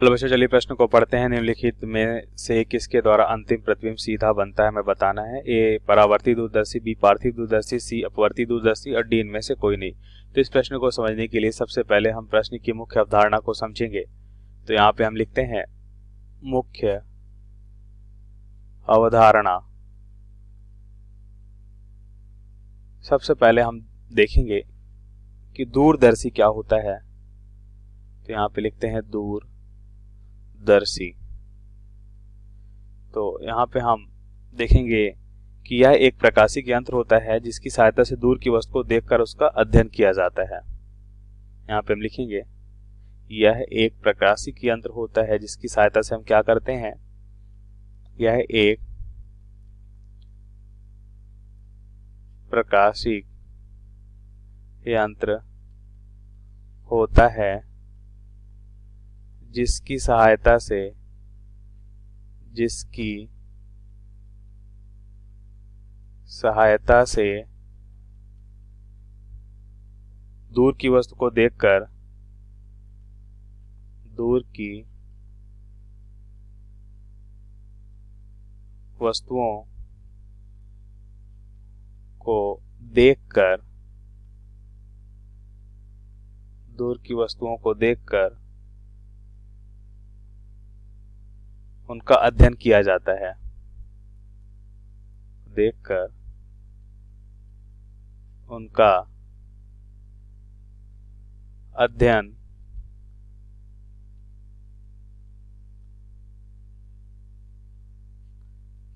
चलो बच्चों, चलिए प्रश्न को पढ़ते हैं। निम्नलिखित में से किसके द्वारा अंतिम प्रतिबिंब सीधा बनता है, हमें बताना है। ए परावर्ती दूरदर्शी, बी पार्थिव दूरदर्शी, सी अपवर्ती दूरदर्शी और डी इनमें से कोई नहीं। तो इस प्रश्न को समझने के लिए सबसे पहले हम प्रश्न की मुख्य अवधारणा को समझेंगे। तो यहाँ पे हम लिखते हैं मुख्य अवधारणा। सबसे पहले हम देखेंगे कि दूरदर्शी क्या होता है। तो यहाँ पे लिखते हैं दूरदर्शी। तो यहाँ पे हम देखेंगे कि यह एक प्रकाशिक यंत्र होता है जिसकी सहायता से दूर की वस्तु को देखकर उसका अध्ययन किया जाता है। यहाँ पे हम लिखेंगे यह एक प्रकाशिक यंत्र होता है जिसकी सहायता से हम क्या करते हैं, यह एक प्रकाशिक यंत्र होता है जिसकी सहायता से दूर की वस्तु को देखकर दूर की वस्तुओं को देखकर उनका अध्ययन किया जाता है। देखकर उनका अध्ययन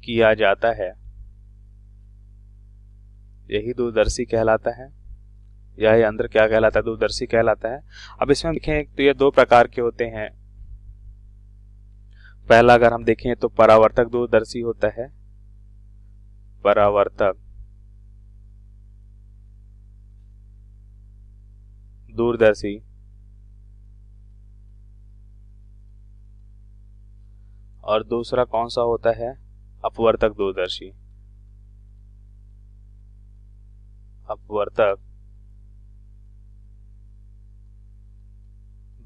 किया जाता है, यही दूरदर्शी कहलाता है। यह यंत्र क्या कहलाता है, दूरदर्शी कहलाता है। अब इसमें देखें तो ये दो प्रकार के होते हैं। पहला अगर हम देखें तो परावर्तक दूरदर्शी होता है, परावर्तक दूरदर्शी। और दूसरा कौन सा होता है, अपवर्तक दूरदर्शी। अपवर्तक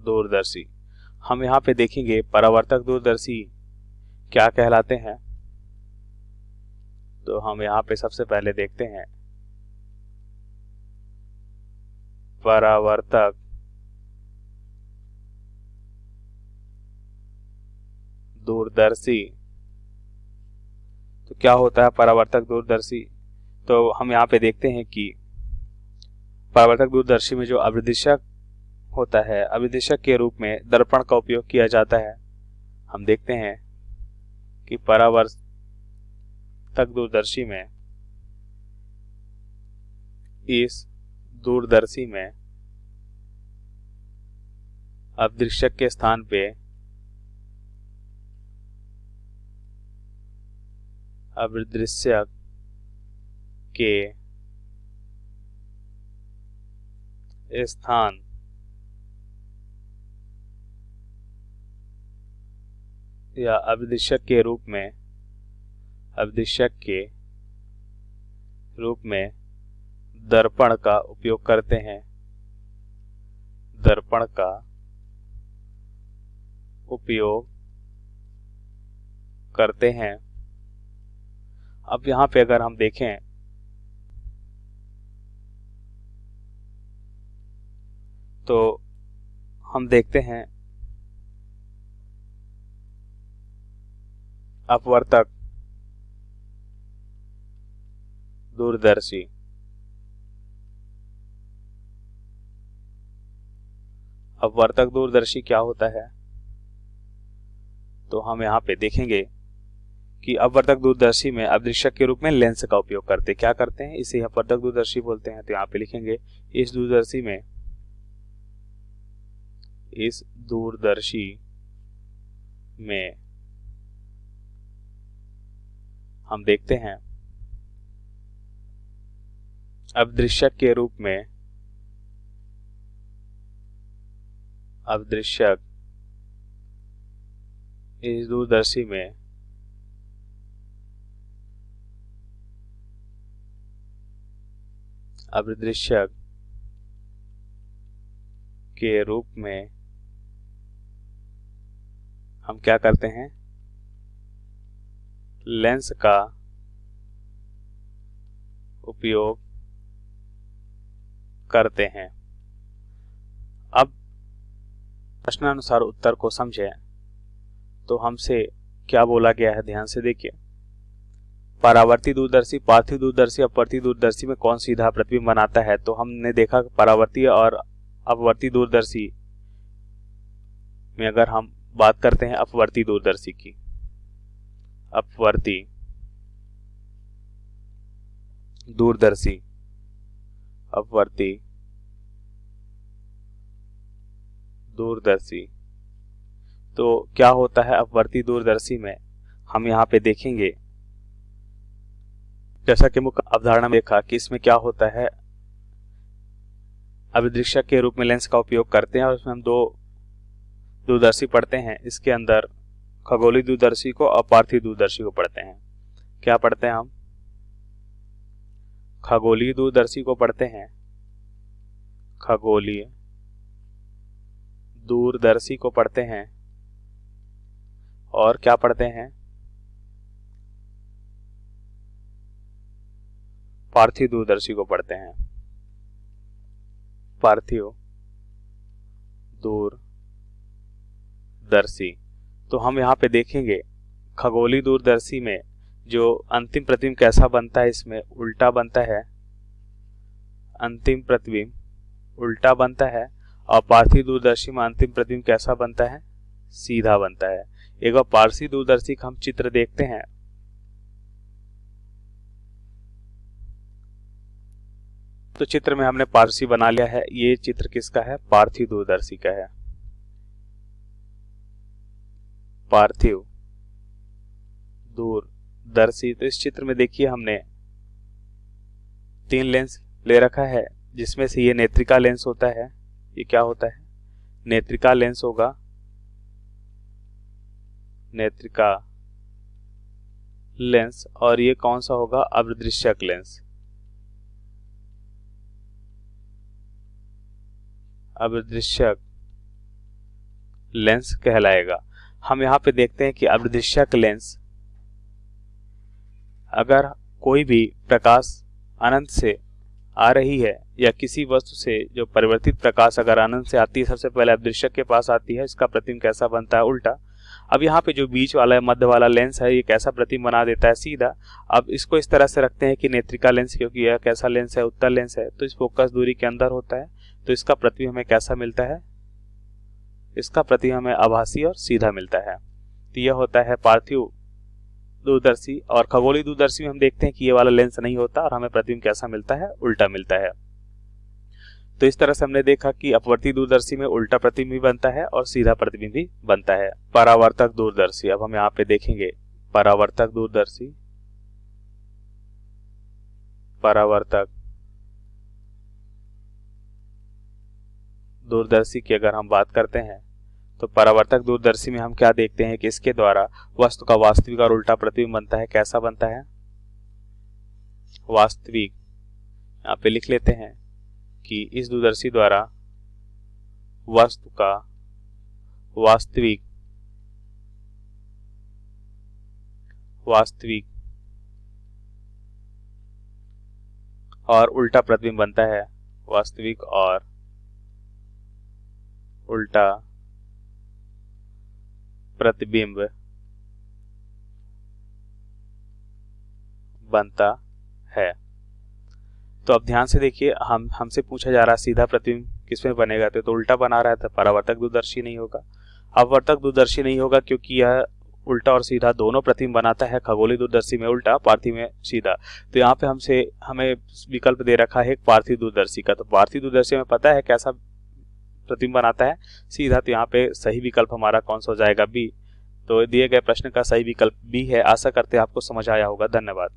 दूरदर्शी। हम यहाँ पे देखेंगे परावर्तक दूरदर्शी क्या कहलाते हैं। तो हम यहाँ पे सबसे पहले देखते हैं परावर्तक दूरदर्शी। तो क्या होता है परावर्तक दूरदर्शी, तो हम यहाँ पे देखते हैं कि परावर्तक दूरदर्शी में जो अभिदिशक होता है, अभिदिशक के रूप में दर्पण का उपयोग किया जाता है। हम देखते हैं कि परावर्तक दूरदर्शी में, इस दूरदर्शी में अभिदृश्यक के स्थान पे अभिदृश्यक के स्थान या अभिदृश्यक के रूप में दर्पण का उपयोग करते हैं। दर्पण का उपयोग करते हैं। अब यहाँ पे अगर हम देखें तो हम देखते हैं अपवर्तक दूरदर्शी। अपवर्तक दूरदर्शी क्या होता है, तो हम यहाँ पे देखेंगे कि अपवर्तक दूरदर्शी में अभिदृश्यक के रूप में लेंस का उपयोग करते क्या करते हैं, इसे अपवर्तक दूरदर्शी बोलते हैं। तो यहाँ पे लिखेंगे इस दूरदर्शी में हम देखते हैं अभिदृश्यक के रूप में इस दूरदर्शी में अभिदृश्यक के रूप में हम क्या करते हैं, लेंस का उपयोग करते हैं। अब प्रश्नानुसार उत्तर को समझें तो हमसे क्या बोला गया है, ध्यान से देखिए। परावर्ती दूरदर्शी, पार्थिव दूरदर्शी, अपवर्ती दूरदर्शी में कौन सीधा प्रतिबिंब बनाता है? तो हमने देखा परावर्ती और अपवर्ती दूरदर्शी में अगर हम बात करते हैं अपवर्ती दूरदर्शी की, अपवर्ती दूरदर्शी, अपवर्ती दूरदर्शी, तो क्या होता है अपवर्ती दूरदर्शी में? हम यहाँ पे देखेंगे, जैसा कि मुख्य अवधारणा में देखा कि इसमें क्या होता है, अभिदृश्यक के रूप में लेंस का उपयोग करते हैं और उसमें हम दो दूरदर्शी पढ़ते हैं। इसके अंदर खगोलीय दूरदर्शी को और पार्थिव दूरदर्शी को पढ़ते हैं। क्या पढ़ते हैं हम? खगोलीय दूरदर्शी को पढ़ते हैं, खगोलीय दूरदर्शी को पढ़ते हैं, और क्या पढ़ते हैं? पार्थिव दूरदर्शी को पढ़ते हैं, पार्थिव दूरदर्शी। तो हम यहाँ पे देखेंगे खगोलीय दूरदर्शी में जो अंतिम प्रतिबिंब कैसा बनता है, इसमें उल्टा बनता है, अंतिम प्रतिबिंब उल्टा बनता है, और पार्थिव दूरदर्शी में अंतिम प्रतिबिंब कैसा बनता है, सीधा बनता है। एक बार पार्थिव दूरदर्शी का हम चित्र देखते हैं। तो चित्र में हमने पारसी बना लिया है। ये चित्र किसका है? पार्थिव दूरदर्शी का है, पार्थिव दूरदर्शी। तो इस चित्र में देखिए हमने 3 लेंस ले रखा है, जिसमें से ये नेत्रिका लेंस होता है। ये क्या होता है? नेत्रिका लेंस होगा, नेत्रिका लेंस। और ये कौन सा होगा? अभिदृश्यक लेंस, अभिदृश्यक लेंस कहलाएगा। हम यहाँ पे देखते हैं कि अभिदृश्यक लेंस, अगर कोई भी प्रकाश अनंत से आ रही है या किसी वस्तु से जो परिवर्तित प्रकाश अगर अनंत से आती है, सबसे पहले अभिदृश्यक के पास आती है, इसका प्रतिबिंब कैसा बनता है? उल्टा। अब यहाँ पे जो बीच वाला मध्य वाला लेंस है, ये कैसा प्रतिबिंब बना देता है? सीधा। अब इसको इस तरह से रखते हैं कि नेत्रिका लेंस, क्योंकि यह कैसा लेंस है? उत्तल लेंस है, तो इस फोकस दूरी के अंदर होता है, तो इसका प्रतिबिंब हमें कैसा मिलता है? इसका प्रतिबिंब हमें आभासी और सीधा मिलता है। तो यह होता है पार्थिव दूरदर्शी। और खगोलीय दूरदर्शी में हम देखते हैं कि ये वाला लेंस नहीं होता और हमें प्रतिबिंब कैसा मिलता है? उल्टा मिलता है। तो इस तरह से हमने देखा कि अपवर्ती दूरदर्शी में उल्टा प्रतिबिंब भी बनता है और सीधा प्रतिबिंब भी बनता है। परावर्तक दूरदर्शी, अब हम यहाँ पे देखेंगे परावर्तक दूरदर्शी, परावर्तक दूरदर्शी की अगर हम बात करते हैं तो परावर्तक दूरदर्शी में हम क्या देखते हैं कि इसके द्वारा वस्तु का वास्तविक और उल्टा प्रतिबिंब बनता है। कैसा बनता है? वास्तविक। यहाँ पे लिख लेते हैं कि इस दूरदर्शी द्वारा वस्तु का वास्तविक और उल्टा प्रतिबिंब बनता है, वास्तविक और उल्टा प्रतिबिंब बनता है। तो अब ध्यान से देखिए, हमसे पूछा जा रहा है सीधा प्रतिबिंब किसमें बनेगा, तो उल्टा बना रहा है, तो परावर्तक दूरदर्शी नहीं होगा। अपवर्तक दूरदर्शी नहीं होगा क्योंकि यह उल्टा और सीधा दोनों प्रतिबिंब बनाता है। खगोलीय दूरदर्शी में उल्टा, पार्थिव में सीधा। तो यहाँ पे हमें विकल्प दे रखा है एक पार्थिव दूरदर्शी का। तो पार्थिव दूरदर्शी में पता है कैसा प्रतिबिंब बनाता है? सीधा। तो यहाँ पे सही विकल्प हमारा कौन सा हो जाएगा? बी। तो दिए गए प्रश्न का सही विकल्प बी है। आशा करते हैं आपको समझ आया होगा। धन्यवाद।